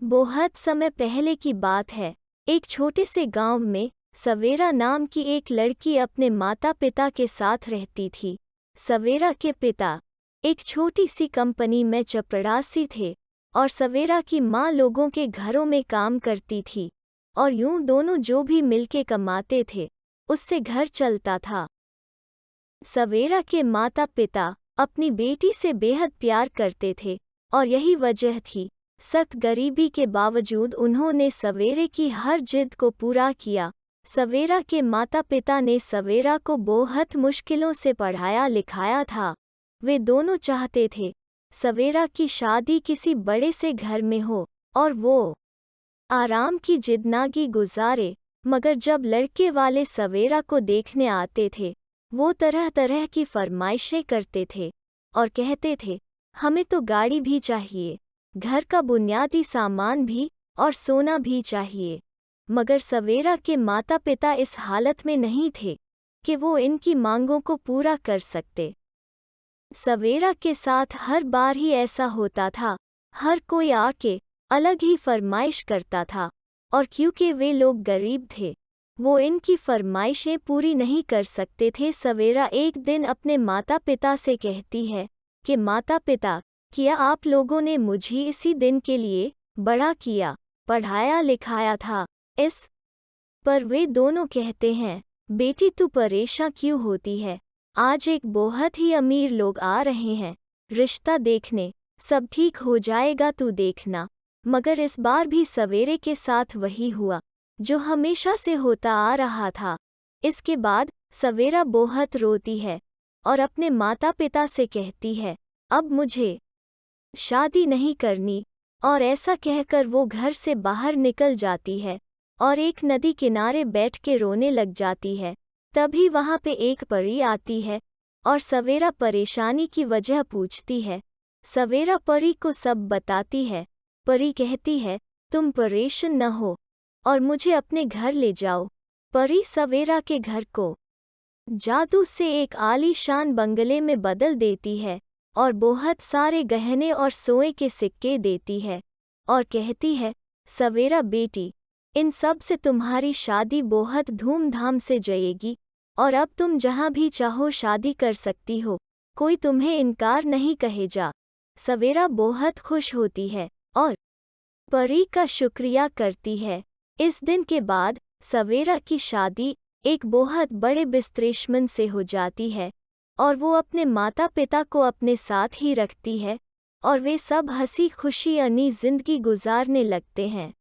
बहुत समय पहले की बात है। एक छोटे से गांव में सवेरा नाम की एक लड़की अपने माता पिता के साथ रहती थी। सवेरा के पिता एक छोटी सी कंपनी में चपरासी थे और सवेरा की माँ लोगों के घरों में काम करती थी और यूं दोनों जो भी मिलके कमाते थे उससे घर चलता था। सवेरा के माता पिता अपनी बेटी से बेहद प्यार करते थे और यही वजह थी सख्त गरीबी के बावजूद उन्होंने सवेरे की हर जिद को पूरा किया। सवेरा के माता पिता ने सवेरा को बहुत मुश्किलों से पढ़ाया लिखाया था। वे दोनों चाहते थे सवेरा की शादी किसी बड़े से घर में हो और वो आराम की जिंदगी गुजारे, मगर जब लड़के वाले सवेरा को देखने आते थे वो तरह तरह की फरमाइशें करते थे और कहते थे हमें तो गाड़ी भी चाहिए, घर का बुनियादी सामान भी और सोना भी चाहिए। मगर सवेरा के माता पिता इस हालत में नहीं थे कि वो इनकी मांगों को पूरा कर सकते। सवेरा के साथ हर बार ही ऐसा होता था, हर कोई आके अलग ही फरमाइश करता था और क्योंकि वे लोग गरीब थे वो इनकी फरमाइशें पूरी नहीं कर सकते थे। सवेरा एक दिन अपने माता पिता से कहती है कि माता पिता, क्या आप लोगों ने मुझे इसी दिन के लिए बड़ा किया, पढ़ाया लिखाया था। इस पर वे दोनों कहते हैं बेटी तू परेशान क्यों होती है, आज एक बहुत ही अमीर लोग आ रहे हैं रिश्ता देखने, सब ठीक हो जाएगा तू देखना। मगर इस बार भी सवेरे के साथ वही हुआ जो हमेशा से होता आ रहा था। इसके बाद सवेरा बहुत रोती है और अपने माता पिता से कहती है अब मुझे शादी नहीं करनी, और ऐसा कहकर वो घर से बाहर निकल जाती है और एक नदी किनारे बैठ के रोने लग जाती है। तभी वहाँ पे एक परी आती है और सवेरा परेशानी की वजह पूछती है। सवेरा परी को सब बताती है। परी कहती है तुम परेशान न हो और मुझे अपने घर ले जाओ। परी सवेरा के घर को जादू से एक आलीशान बंगले में बदल देती है और बहुत सारे गहने और सोने के सिक्के देती है और कहती है सवेरा बेटी, इन सब से तुम्हारी शादी बहुत धूमधाम से जाएगी और अब तुम जहाँ भी चाहो शादी कर सकती हो, कोई तुम्हें इनकार नहीं कहेगा। सवेरा बहुत खुश होती है और परी का शुक्रिया करती है। इस दिन के बाद सवेरा की शादी एक बहुत बड़े बिस्तरेशमन से हो जाती है और वो अपने माता पिता को अपने साथ ही रखती है और वे सब हंसी खुशी अपनी जिंदगी गुजारने लगते हैं।